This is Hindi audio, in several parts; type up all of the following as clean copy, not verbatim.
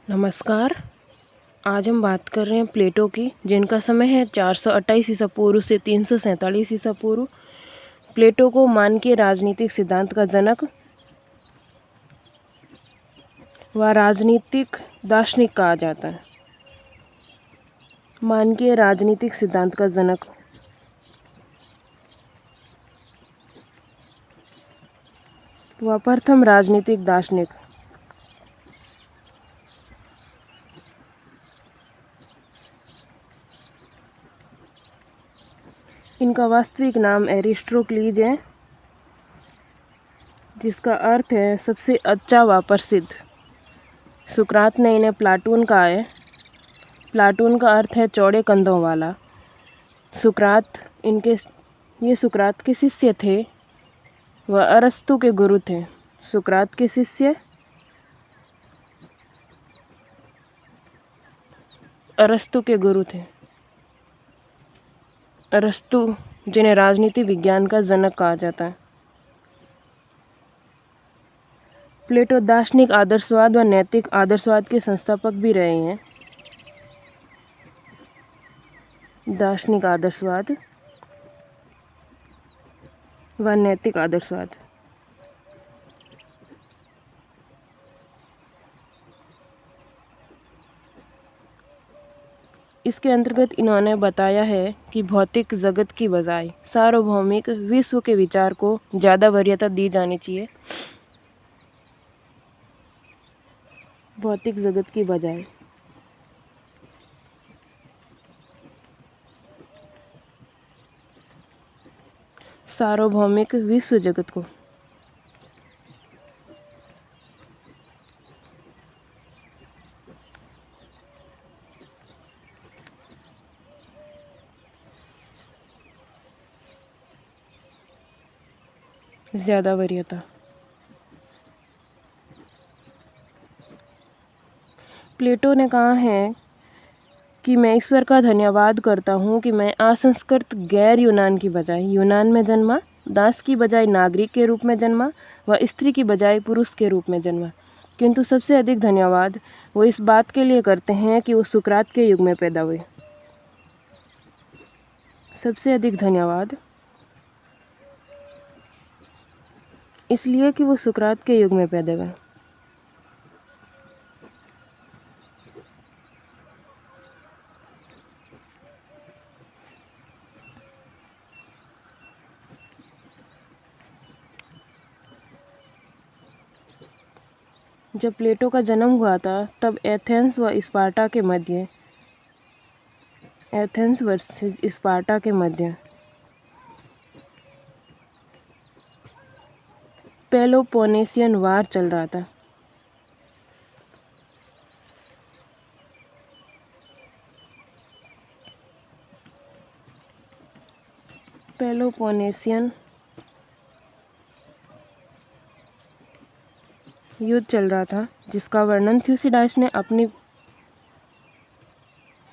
नमस्कार। आज हम बात कर रहे हैं प्लेटो की, जिनका समय है 428 ईसा पूर्व से 347 ईसा पूर्व। प्लेटो को मानकीय राजनीतिक सिद्धांत का जनक व राजनीतिक दार्शनिक कहा जाता है। मानकीय राजनीतिक सिद्धांत का जनक व प्रथम राजनीतिक दार्शनिक। इनका वास्तविक नाम एरिस्टोक्लीज है, जिसका अर्थ है सबसे अच्छा व प्रसिद्ध। सुकरात ने इन्हें प्लाटून कहा है। प्लाटून का अर्थ है चौड़े कंधों वाला। ये सुकरात के शिष्य थे, वह अरस्तु के गुरु थे। सुकरात के शिष्य अरस्तु के गुरु थे। अरस्तु, जिन्हें राजनीति विज्ञान का जनक कहा जाता है। प्लेटो दार्शनिक आदर्शवाद व नैतिक आदर्शवाद के संस्थापक भी रहे हैं। दार्शनिक आदर्शवाद व नैतिक आदर्शवाद। इसके अंतर्गत इन्होंने बताया है कि भौतिक जगत की बजाय सार्वभौमिक विश्व के विचार को ज़्यादा वरीयता दी जानी चाहिए। भौतिक जगत की बजाय सार्वभौमिक विश्व जगत को ज़्यादा वरीयता। प्लेटो ने कहा है कि मैं ईश्वर का धन्यवाद करता हूँ कि मैं असंस्कृत गैर यूनान की बजाय यूनान में जन्मा, दास की बजाय नागरिक के रूप में जन्मा व स्त्री की बजाय पुरुष के रूप में जन्मा। किंतु सबसे अधिक धन्यवाद वो इस बात के लिए करते हैं कि वो सुकरात के युग में पैदा हुए। सबसे अधिक धन्यवाद इसलिए कि वो सुकरात के युग में पैदा हुए। जब प्लेटो का जन्म हुआ था तब एथेंस वर्सेस स्पार्टा के मध्य पेलोपोनेशियन वार चल रहा था। पेलोपोनेशियन युद्ध चल रहा था, जिसका वर्णन थ्यूसिडाइड्स ने अपनी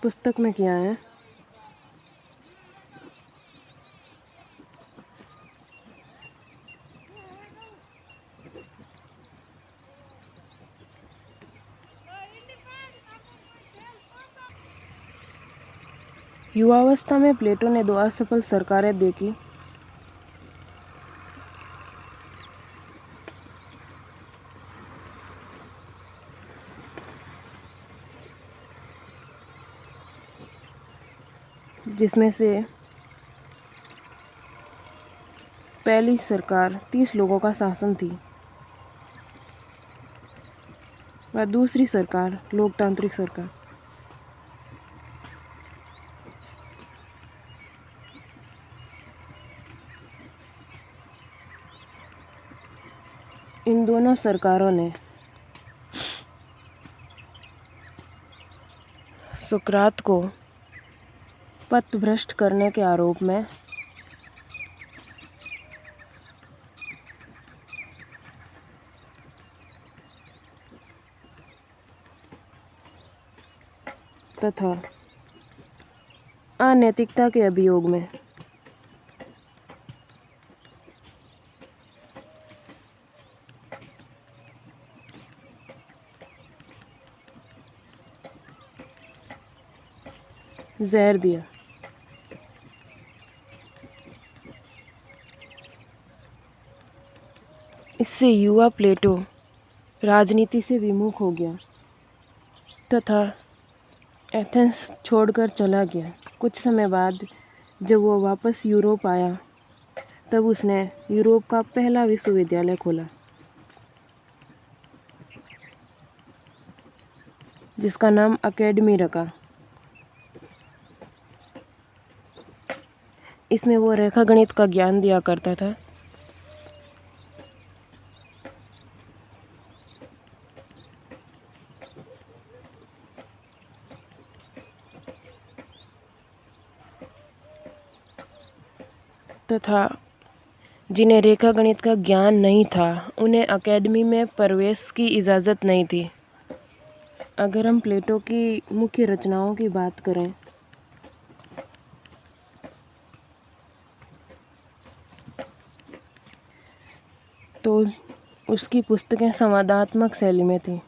पुस्तक में किया है। युवावस्था में प्लेटो ने 2 असफल सरकारें देखी। जिसमें से पहली सरकार 30 लोगों का शासन थी व दूसरी सरकार लोकतांत्रिक सरकार। इन दोनों सरकारों ने सुकरात को पथभ्रष्ट करने के आरोप में तथा अनैतिकता के अभियोग में जहर दिया। इससे युवा प्लेटो राजनीति से विमुख हो गया तथा एथेंस छोड़कर चला गया। कुछ समय बाद जब वो वापस यूरोप आया तब उसने यूरोप का पहला विश्वविद्यालय खोला जिसका नाम अकेडमी रखा। इसमें वो रेखागणित का ज्ञान दिया करता था। तथा जिन्हें रेखागणित का ज्ञान नहीं था उन्हें अकेडमी में प्रवेश की इजाज़त नहीं थी। अगर हम प्लेटो की मुख्य रचनाओं की बात करें तो उसकी पुस्तकें संवादात्मक शैली में थी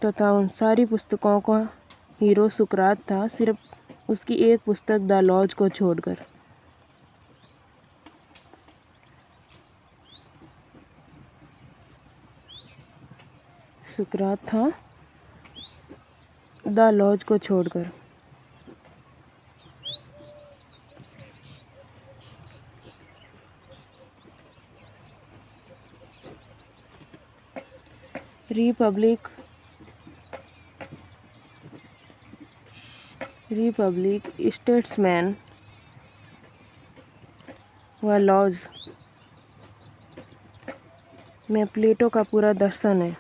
तथा उन सारी पुस्तकों का हीरो सुकरात था, सिर्फ उसकी एक पुस्तक द लॉज को छोड़कर। सुकरात था द लॉज को छोड़कर। रिपब्लिक स्टेट्समैन व लॉज में प्लेटो का पूरा दर्शन है।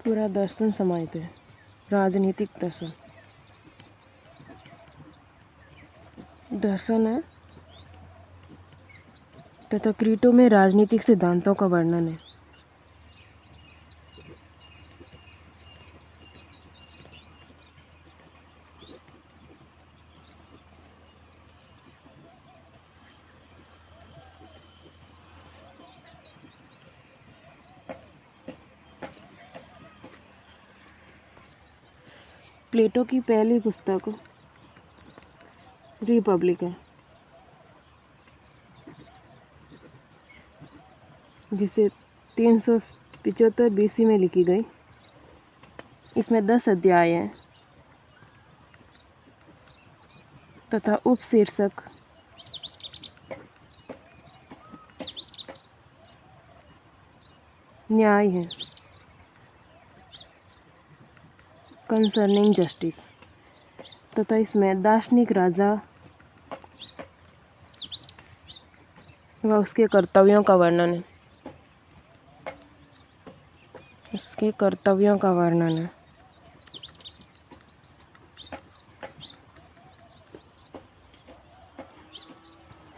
पूरा दर्शन समाहित है, राजनीतिक दर्शन है तथा क्रीटो में राजनीतिक सिद्धांतों का वर्णन है। प्लेटो की पहली पुस्तक रिपब्लिक है जिसे 375 BC में लिखी गई। इसमें 10 अध्याय हैं तथा उपशीर्षक न्याय है, कंसर्निंग जस्टिस, तथा इसमें दार्शनिक राजा व उसके कर्तव्यों का वर्णन है।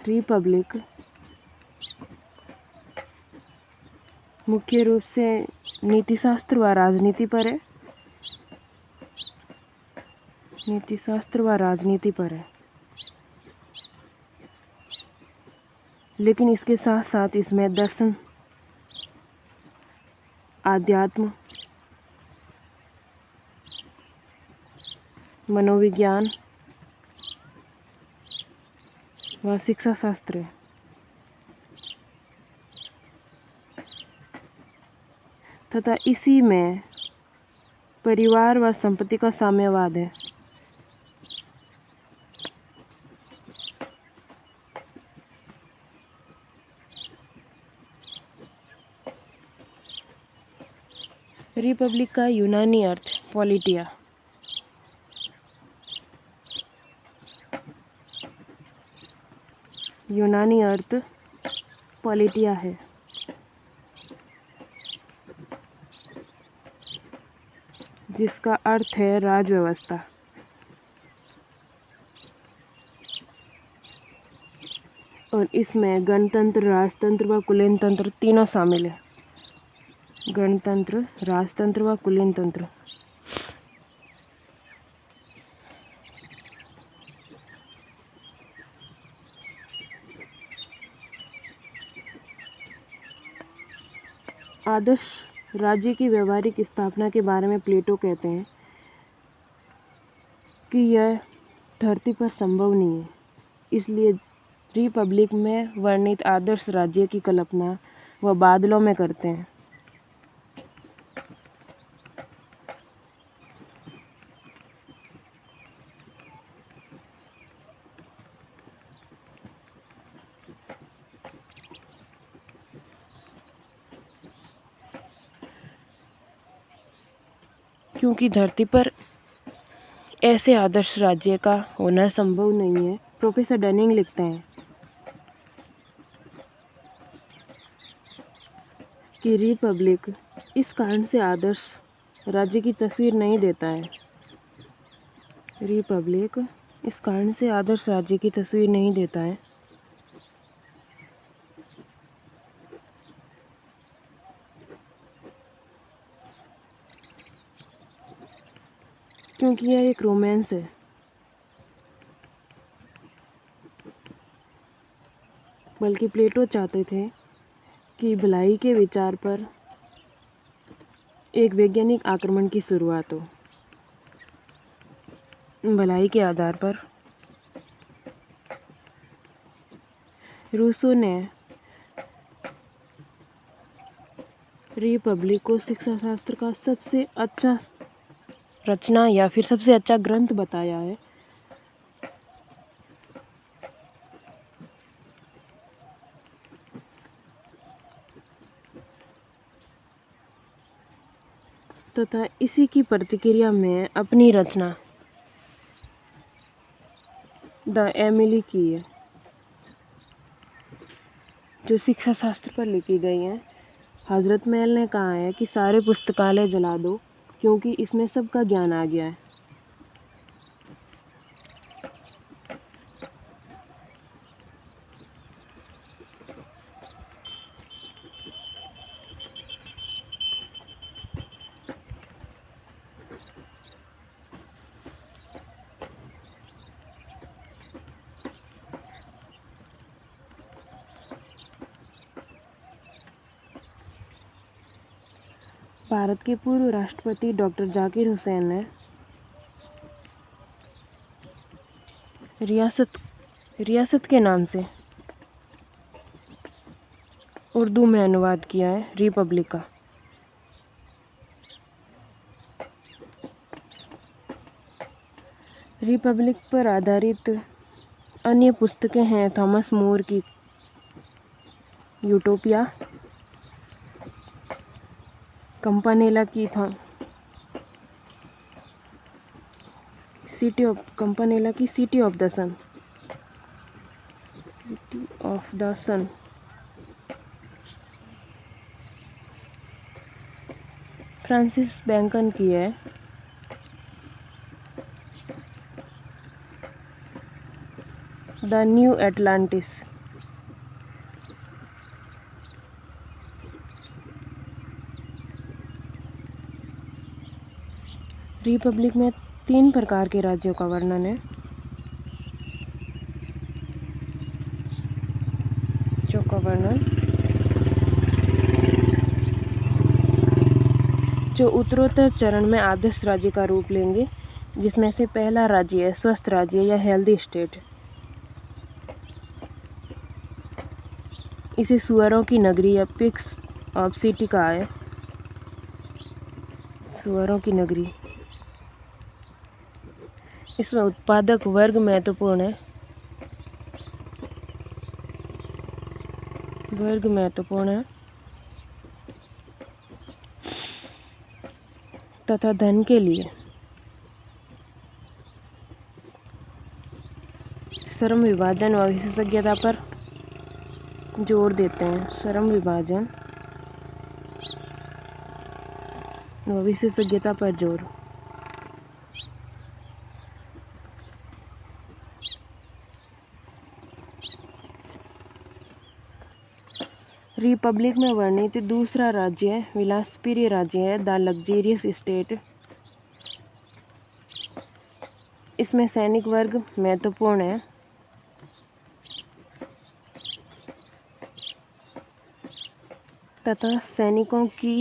रिपब्लिक मुख्य रूप से नीतिशास्त्र व राजनीति पर है, लेकिन इसके साथ साथ इसमें दर्शन, आध्यात्म, मनोविज्ञान व शिक्षा शास्त्र है। तथा इसी में परिवार व संपत्ति का साम्यवाद है। रिपब्लिक का यूनानी अर्थ पॉलिटिया। यूनानी अर्थ पॉलिटिया है, जिसका अर्थ है राज व्यवस्था। और इसमें गणतंत्र, राजतंत्र व कुलीन तंत्र तीनों शामिल है। गणतंत्र, राजतंत्र व कुलीन तंत्र। आदर्श राज्य की व्यवहारिक स्थापना के बारे में प्लेटो कहते हैं कि यह धरती पर संभव नहीं है। इसलिए रिपब्लिक में वर्णित आदर्श राज्य की कल्पना वह बादलों में करते हैं। क्योंकि धरती पर ऐसे आदर्श राज्य का होना संभव नहीं है, प्रोफेसर डनिंग लिखते हैं कि रिपब्लिक इस कारण से आदर्श राज्य की तस्वीर नहीं देता है। रिपब्लिक इस कारण से आदर्श राज्य की तस्वीर नहीं देता है क्योंकि यह एक रोमांस है। बल्कि प्लेटो चाहते थे कि भलाई के विचार पर एक वैज्ञानिक आक्रमण की शुरुआत हो। भलाई के आधार पर रूसो ने रिपब्लिक को शिक्षा शास्त्र का सबसे अच्छा रचना या फिर सबसे अच्छा ग्रंथ बताया है। तथा इसी की प्रतिक्रिया में अपनी रचना द एमिली की है, जो शिक्षा शास्त्र पर लिखी गई है। हजरत महल ने कहा है कि सारे पुस्तकालय जला दो क्योंकि इसमें सबका ज्ञान आ गया है। भारत के पूर्व राष्ट्रपति डॉक्टर जाकिर हुसैन ने रियासत के नाम से उर्दू में अनुवाद किया है रिपब्लिक का। रिपब्लिक पर आधारित अन्य पुस्तकें हैं थॉमस मोर की यूटोपिया, कंपानेला की City of the Sun, Francis Bacon की है द न्यू एटलांटिस। रिपब्लिक में 3 प्रकार के राज्यों का वर्णन है, जो उत्तरोत्तर चरण में आदर्श राज्य का रूप लेंगे, जिसमें से पहला राज्य है स्वस्थ राज्य या हेल्दी स्टेट। इसे सुअरों की नगरी या पिग्स ऑफ सिटी कहा है। सुअरों की नगरी। इसमें उत्पादक वर्ग महत्वपूर्ण है तथा धन के लिए श्रम विभाजन व विशेषज्ञता पर जोर देते हैं। श्रम विभाजन व विशेषज्ञता पर जोर। रिपब्लिक में वर्णित दूसरा राज्य विलासप्रिय राज्य है द लग्जेरियस स्टेट। इसमें सैनिक वर्ग महत्वपूर्ण है। तथा सैनिकों की